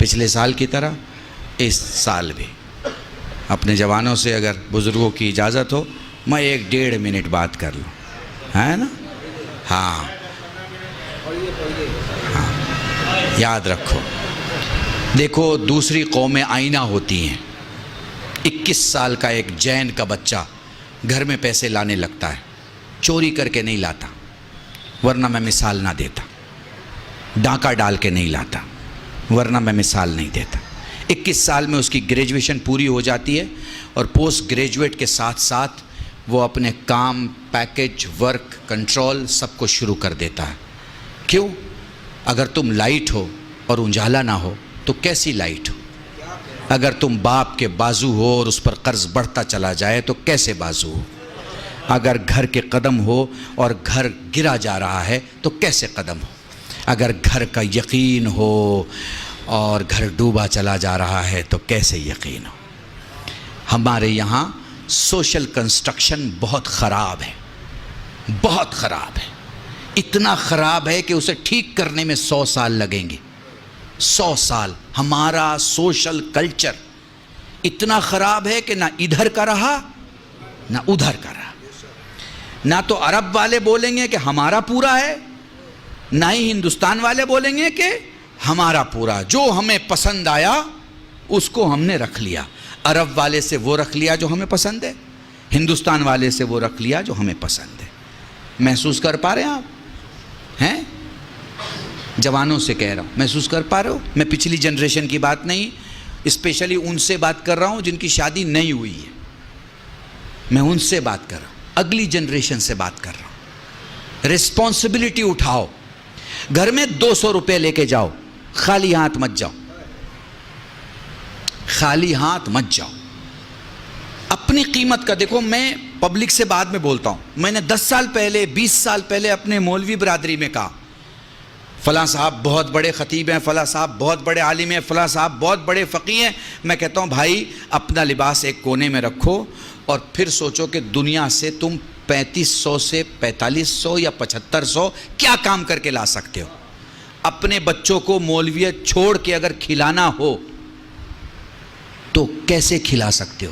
پچھلے سال کی طرح اس سال بھی اپنے جوانوں سے اگر بزرگوں کی اجازت ہو میں 1-1.5 منٹ بات کر لوں، ہے نا؟ ہاں یاد رکھو، دیکھو دوسری قومیں آئینہ ہوتی ہیں۔ 21 سال کا ایک جین کا بچہ گھر میں پیسے لانے لگتا ہے، چوری کر کے نہیں لاتا، ورنہ میں مثال نہ دیتا، ڈاکہ ڈال کے نہیں لاتا ورنہ میں مثال نہیں دیتا۔ 21 سال میں اس کی گریجویشن پوری ہو جاتی ہے اور پوسٹ گریجویٹ کے ساتھ ساتھ وہ اپنے کام، پیکج، ورک، کنٹرول سب کو شروع کر دیتا ہے۔ کیوں؟ اگر تم لائٹ ہو اور اجالا نہ ہو تو کیسی لائٹ ہو؟ اگر تم باپ کے بازو ہو اور اس پر قرض بڑھتا چلا جائے تو کیسے بازو ہو؟ اگر گھر کے قدم ہو اور گھر گرا جا رہا ہے تو کیسے قدم ہو؟ اگر گھر کا یقین ہو اور گھر ڈوبا چلا جا رہا ہے تو کیسے یقین ہو؟ ہمارے یہاں سوشل کنسٹرکشن بہت خراب ہے، بہت خراب ہے، اتنا خراب ہے کہ اسے ٹھیک کرنے میں 100 سال لگیں گے۔ 100 سال۔ ہمارا سوشل کلچر اتنا خراب ہے کہ نہ ادھر کا رہا نہ ادھر کا رہا۔ نہ تو عرب والے بولیں گے کہ ہمارا پورا ہے، نہ ہی ہندوستان والے بولیں گے کہ ہمارا پورا۔ جو ہمیں پسند آیا اس کو ہم نے رکھ لیا۔ عرب والے سے وہ رکھ لیا جو ہمیں پسند ہے، ہندوستان والے سے وہ رکھ لیا جو ہمیں پسند ہے۔ محسوس کر پا رہے ہیں آپ؟ ہیں؟ جوانوں سے کہہ رہا ہوں، محسوس کر پا رہے ہو؟ میں پچھلی جنریشن کی بات نہیں، اسپیشلی ان سے بات کر رہا ہوں جن کی شادی نہیں ہوئی ہے۔ میں ان سے بات کر رہا ہوں، اگلی جنریشن سے بات کر رہا ہوں۔ ریسپانسبلٹی اٹھاؤ، گھر میں 200 روپے لے کے جاؤ، خالی ہاتھ مت جاؤ، خالی ہاتھ مت جاؤ۔ اپنی قیمت کا دیکھو، میں پبلک سے بعد میں بولتا ہوں، میں نے 10 سال پہلے 20 سال پہلے اپنے مولوی برادری میں کہا فلاں صاحب بہت بڑے خطیب ہیں، فلاں صاحب بہت بڑے عالم ہیں، فلاں صاحب بہت بڑے فقیہ ہیں۔ میں کہتا ہوں بھائی اپنا لباس ایک کونے میں رکھو اور پھر سوچو کہ دنیا سے تم 3500 سے 4500 یا 7500 کیا کام کر کے لا سکتے ہو۔ اپنے بچوں کو مولویت چھوڑ کے اگر کھلانا ہو تو کیسے کھلا سکتے ہو؟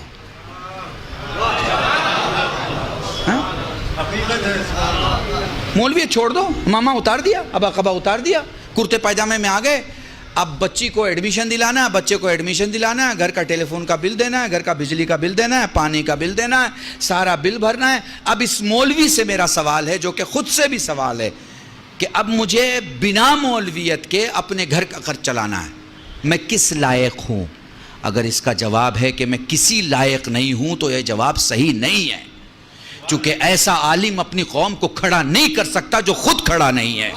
مولویت چھوڑ دو، ماما اتار دیا، ابا قبا اتار دیا، کرتے پائجامے میں آ گئے۔ اب بچی کو ایڈمیشن دلانا ہے، بچے کو ایڈمیشن دلانا ہے، گھر کا ٹیلی فون کا بل دینا ہے، گھر کا بجلی کا بل دینا ہے، پانی کا بل دینا ہے، سارا بل بھرنا ہے۔ اب اس مولوی سے میرا سوال ہے، جو کہ خود سے بھی سوال ہے، کہ اب مجھے بنا مولویت کے اپنے گھر کا خرچ چلانا ہے، میں کس لائق ہوں؟ اگر اس کا جواب ہے کہ میں کسی لائق نہیں ہوں تو یہ جواب صحیح نہیں ہے، چونکہ ایسا عالم اپنی قوم کو کھڑا نہیں کر سکتا جو خود کھڑا نہیں ہے۔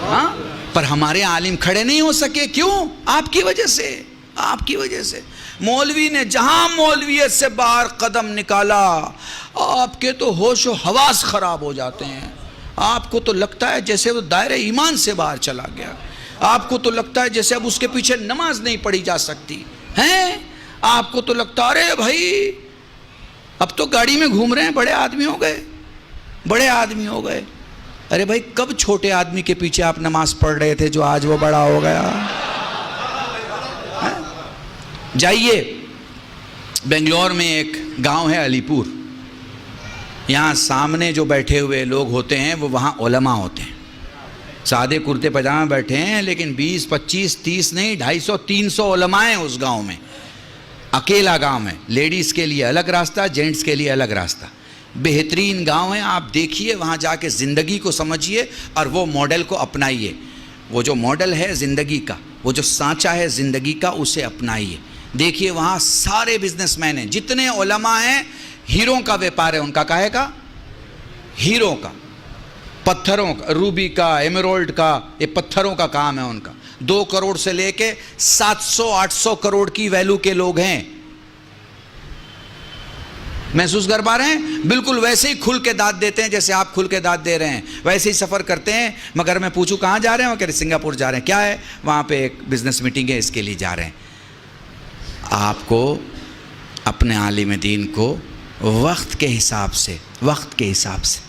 ہاں؟ پر ہمارے عالم کھڑے نہیں ہو سکے، کیوں؟ آپ کی وجہ سے، آپ کی وجہ سے۔ مولوی نے جہاں مولویت سے باہر قدم نکالا، آپ کے تو ہوش و حواس خراب ہو جاتے ہیں۔ آپ کو تو لگتا ہے جیسے وہ دائرہ ایمان سے باہر چلا گیا، آپ کو تو لگتا ہے جیسے اب اس کے پیچھے نماز نہیں پڑھی جا سکتی ہیں، آپ کو تو لگتا ہے ارے بھائی اب تو گاڑی میں گھوم رہے ہیں، بڑے آدمی ہو گئے، بڑے آدمی ہو گئے۔ ارے بھائی کب چھوٹے آدمی کے پیچھے آپ نماز پڑھ رہے تھے جو آج وہ بڑا ہو گیا؟ جائیے بنگلور میں ایک گاؤں ہے علی پور، یہاں سامنے جو بیٹھے ہوئے لوگ ہوتے ہیں وہ وہاں علماء ہوتے ہیں، سادے کرتے پاجامے بیٹھے ہیں، لیکن 20 25 30 نہیں 250 300 علماء ہیں اس گاؤں میں۔ اکیلا گاؤں ہے، لیڈیز کے لیے الگ راستہ، جینٹس کے لیے الگ راستہ۔ بہترین گاؤں ہے، آپ دیکھیے وہاں جا کے زندگی کو سمجھیے اور وہ ماڈل کو اپنائیے۔ وہ جو ماڈل ہے زندگی کا، وہ جو سانچہ ہے زندگی کا، اسے اپنائیے۔ دیکھیے وہاں سارے بزنس مین ہیں، جتنے علماء ہیں، ہیروں کا ویپار ہے ان کا، کاہے کا؟ ہیروں کا، پتھروں کا، روبی کا، ایمرالڈ کا، یہ پتھروں کا کام ہے ان کا۔ 2 کروڑ سے لے کے 700 800 کروڑ کی ویلو کے لوگ ہیں۔ محسوس کر پا رہے ہیں؟ بالکل ویسے ہی کھل کے داد دیتے ہیں جیسے آپ کھل کے داد دے رہے ہیں، ویسے ہی سفر کرتے ہیں۔ مگر میں پوچھوں کہاں جا رہے ہیں؟ وہ کہہ رہے سنگاپور جا رہے ہیں۔ کیا ہے؟ وہاں پہ ایک بزنس میٹنگ ہے، اس کے لیے جا رہے ہیں۔ آپ کو اپنے عالم دین کو وقت کے حساب سے، وقت کے حساب سے،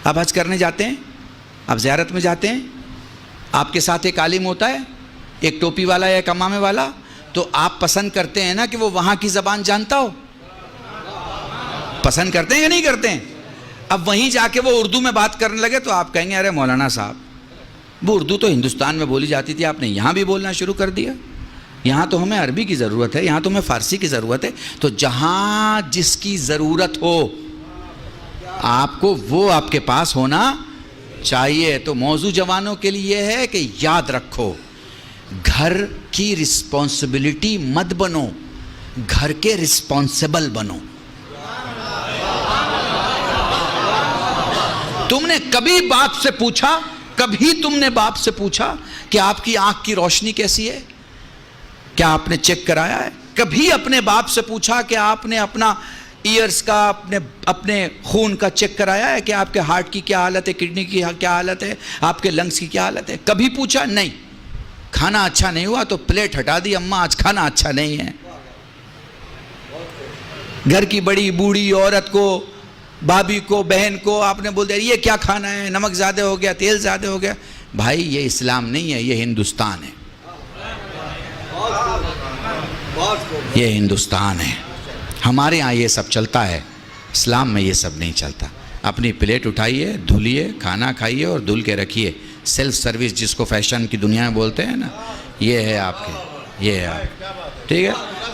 آپ حج کرنے جاتے ہیں، آپ زیارت میں جاتے ہیں، آپ کے ساتھ ایک عالم ہوتا ہے، ایک ٹوپی والا یا ایک امامے والا، تو آپ پسند کرتے ہیں نا کہ وہ وہاں کی زبان جانتا ہو؟ پسند کرتے ہیں یا نہیں کرتے ہیں؟ اب وہیں جا کے وہ اردو میں بات کرنے لگے تو آپ کہیں گے ارے مولانا صاحب وہ اردو تو ہندوستان میں بولی جاتی تھی، آپ نے یہاں بھی بولنا شروع کر دیا، یہاں تو ہمیں عربی کی ضرورت ہے، یہاں تو ہمیں فارسی کی ضرورت ہے۔ تو جہاں جس کی ضرورت ہو آپ کو وہ آپ کے پاس ہونا چاہیے۔ تو موضوع جوانوں کے لیے یہ ہے کہ یاد رکھو گھر کی رسپانسبلٹی مت بنو، گھر کے رسپانسبل بنو۔ تم نے کبھی باپ سے پوچھا، کبھی تم نے باپ سے پوچھا کہ آپ کی آنکھ کی روشنی کیسی ہے؟ کیا آپ نے چیک کرایا ہے؟ کبھی اپنے باپ سے پوچھا کہ آپ نے اپنا ایئرز کا اپنے خون کا چیک کرایا ہے کہ آپ کے ہارٹ کی کیا حالت ہے، کڈنی کی کیا حالت ہے، آپ کے لنگز کی کیا حالت ہے؟ کبھی پوچھا؟ نہیں۔ کھانا اچھا نہیں ہوا تو پلیٹ ہٹا دی، اماں آج کھانا اچھا نہیں ہے۔ گھر کی بڑی بوڑھی عورت کو، بھابھی کو، بہن کو آپ نے بول دیا یہ کیا کھانا ہے، نمک زیادہ ہو گیا، تیل زیادہ ہو گیا۔ بھائی یہ اسلام نہیں ہے، یہ ہندوستان ہے، یہ ہندوستان ہے۔ ہمارے ہاں یہ سب چلتا ہے، اسلام میں یہ سب نہیں چلتا۔ اپنی پلیٹ اٹھائیے، دھلیے، کھانا کھائیے اور دھل کے رکھیے۔ سیلف سروس جس کو فیشن کی دنیا میں بولتے ہیں نا، یہ ہے آپ کے، یہ ہے آپ، ٹھیک ہے۔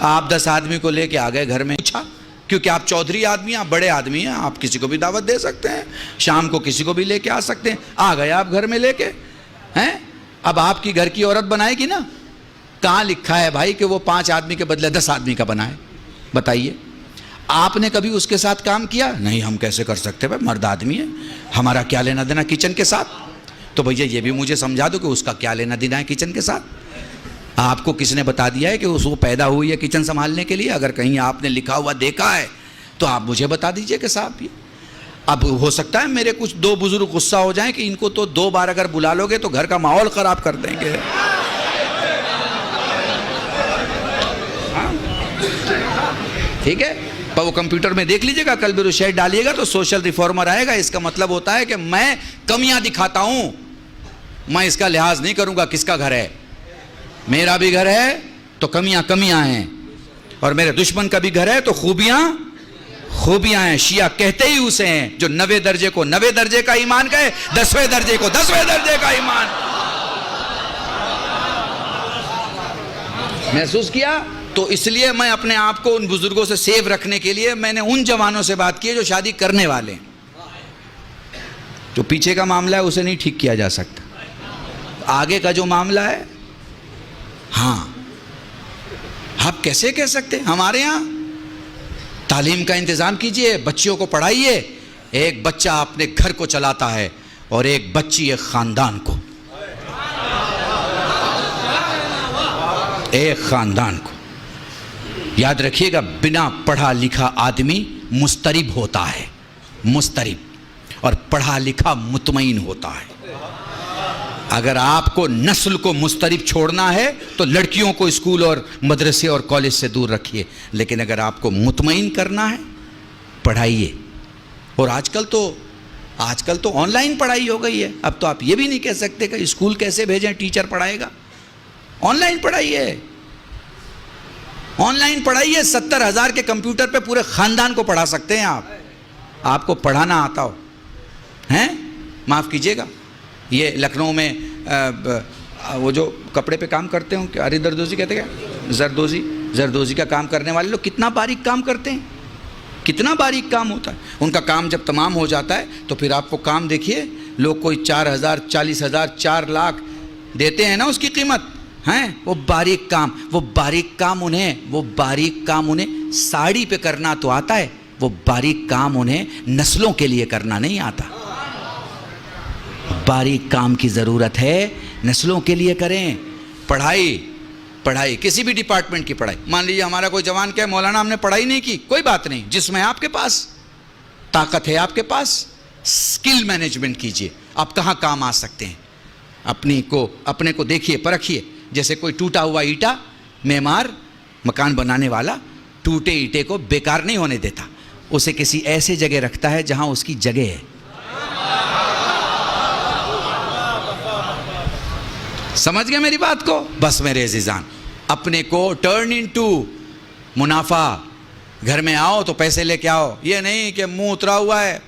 آپ 10 آدمی کو لے کے آ گئے گھر میں، پوچھا کیونکہ آپ چودھری آدمی ہیں، آپ بڑے آدمی ہیں، آپ کسی کو بھی دعوت دے سکتے ہیں، شام کو کسی کو بھی لے کے آ سکتے ہیں۔ آ گئے آپ گھر میں لے کے ہیں، اب آپ کی گھر کی عورت بنائے گی نا۔ کہاں لکھا ہے بھائی کہ وہ 5 آدمی کے بدلے 10 آدمی کا بنائے؟ بتائیے، آپ نے کبھی اس کے ساتھ کام کیا؟ نہیں، ہم کیسے کر سکتے بھائی، مرد آدمی ہے، ہمارا کیا لینا دینا کچن کے ساتھ؟ تو بھیا یہ بھی مجھے سمجھا دو کہ اس کا کیا لینا دینا ہے کچن کے ساتھ۔ آپ کو کس نے بتا دیا ہے کہ وہ پیدا ہوئی ہے کچن سنبھالنے کے لیے؟ اگر کہیں آپ نے لکھا ہوا دیکھا ہے تو آپ مجھے بتا دیجئے کہ صاحب یہ اب ہو سکتا ہے میرے کچھ 2 بزرگ غصہ ہو جائیں کہ ان کو تو 2 بار اگر بلا لو گے تو گھر کا ماحول خراب کر دیں گے۔ ٹھیک ہے، پر وہ کمپیوٹر میں دیکھ لیجئے گا، کل بھی شیئر ڈالیے گا تو سوشل ریفارمر آئے گا۔ اس کا مطلب ہوتا ہے کہ میں کمیاں دکھاتا ہوں، میں اس کا لحاظ نہیں کروں گا کس کا گھر ہے۔ میرا بھی گھر ہے تو کمیاں ہیں، اور میرے دشمن کا بھی گھر ہے تو خوبیاں ہیں۔ شیعہ کہتے ہی اسے ہیں جو 90 درجے کو 90 درجے کا ایمان کہے، 10ویں درجے کو 10ویں درجے کا ایمان۔ محسوس کیا؟ تو اس لیے میں اپنے آپ کو ان بزرگوں سے سیو رکھنے کے لیے میں نے ان جوانوں سے بات کی ہے جو شادی کرنے والے ہیں۔ جو پیچھے کا معاملہ ہے اسے نہیں ٹھیک کیا جا سکتا، آگے کا جو معاملہ ہے ہاں آپ کیسے کہہ سکتے؟ ہمارے ہاں تعلیم کا انتظام کیجئے، بچیوں کو پڑھائیے۔ ایک بچہ اپنے گھر کو چلاتا ہے اور ایک بچی ایک خاندان کو، ایک خاندان کو۔ یاد رکھیے گا بنا پڑھا لکھا آدمی مضطرب ہوتا ہے، مضطرب، اور پڑھا لکھا مطمئن ہوتا ہے۔ اگر آپ کو نسل کو مضطرب چھوڑنا ہے تو لڑکیوں کو اسکول اور مدرسے اور کالج سے دور رکھیے، لیکن اگر آپ کو مطمئن کرنا ہے پڑھائیے۔ اور آج کل تو آن لائن پڑھائی ہو گئی ہے، اب تو آپ یہ بھی نہیں کہہ سکتے کہ اسکول کیسے بھیجیں، ٹیچر پڑھائے گا۔ On line پڑھائیے، on line پڑھائیے۔ 70,000 کے کمپیوٹر پہ پورے خاندان کو پڑھا سکتے ہیں آپ کو پڑھانا آتا ہو ہیں۔ معاف کیجیے گا، یہ لکھنؤ میں وہ جو کپڑے پہ کام کرتے ہوں کہ اری دردوزی کہتے ہیں، زردوزی کا کام کرنے والے لوگ کتنا باریک کام کرتے ہیں، کتنا باریک کام ہوتا ہے ان کا۔ کام جب تمام ہو جاتا ہے تو پھر آپ کو کام دیکھیے، لوگ کوئی 4,000 40,000 4 لاکھ دیتے ہیں نا اس کی قیمت ہیں۔ وہ باریک کام انہیں ساڑی پہ کرنا تو آتا ہے، وہ باریک کام انہیں نسلوں کے لیے کرنا نہیں آتا۔ باریک کام کی ضرورت ہے، نسلوں کے لیے کریں۔ پڑھائی کسی بھی ڈپارٹمنٹ کی پڑھائی، مان لیجیے ہمارا کوئی جوان کہے مولانا ہم نے پڑھائی نہیں کی، کوئی بات نہیں، جس میں آپ کے پاس طاقت ہے، آپ کے پاس سکل مینجمنٹ کیجئے، آپ کہاں کام آ سکتے ہیں، اپنے کو دیکھیے، پرکھیے۔ جیسے کوئی ٹوٹا ہوا اینٹا، معمار مکان بنانے والا ٹوٹے اینٹے کو بیکار نہیں ہونے دیتا، اسے کسی ایسے جگہ رکھتا ہے جہاں اس کی جگہ ہے۔ سمجھ گئے میری بات کو؟ بس میرے عزیزان، اپنے کو ٹرن انٹو منافع. گھر میں آؤ تو پیسے لے کے آؤ، یہ نہیں کہ منہ اترا ہوا ہے.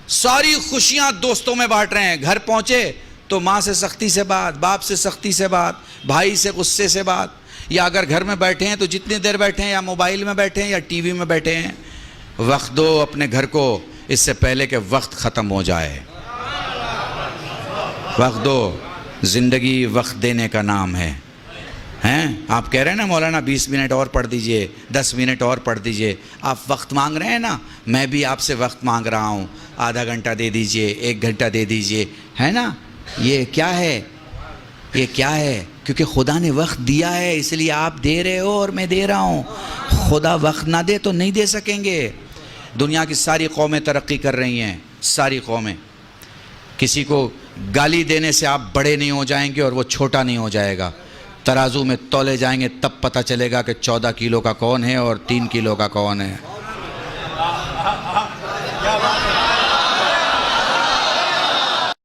ساری خوشیاں دوستوں میں بانٹ رہے ہیں، گھر پہنچے تو ماں سے سختی سے بات، باپ سے سختی سے بات، بھائی سے غصے سے بات. یا اگر گھر میں بیٹھے ہیں تو جتنی دیر بیٹھے ہیں یا موبائل میں بیٹھے ہیں یا ٹی وی میں بیٹھے ہیں. وقت دو اپنے گھر کو اس سے پہلے کہ وقت ختم ہو جائے. وقت دو، زندگی وقت دینے کا نام ہے. ہیں آپ کہہ رہے ہیں نا مولانا 20 منٹ اور پڑھ دیجئے، 10 منٹ اور پڑھ دیجئے. آپ وقت مانگ رہے ہیں نا، میں بھی آپ سے وقت مانگ رہا ہوں. آدھا گھنٹہ دے دیجئے، 1 گھنٹہ دے دیجئے، ہے نا. یہ کیا ہے؟ یہ کیا ہے؟ کیونکہ خدا نے وقت دیا ہے، اس لیے آپ دے رہے ہو اور میں دے رہا ہوں. خدا وقت نہ دے تو نہیں دے سکیں گے. دنیا کی ساری قومیں ترقی کر رہی ہیں، ساری قومیں. کسی کو گالی دینے سے آپ بڑے نہیں ہو جائیں گے اور وہ چھوٹا نہیں ہو جائے گا. ترازو میں تولے جائیں گے تب پتہ چلے گا کہ 14 کلو کا کون ہے اور 3 کلو کا کون ہے.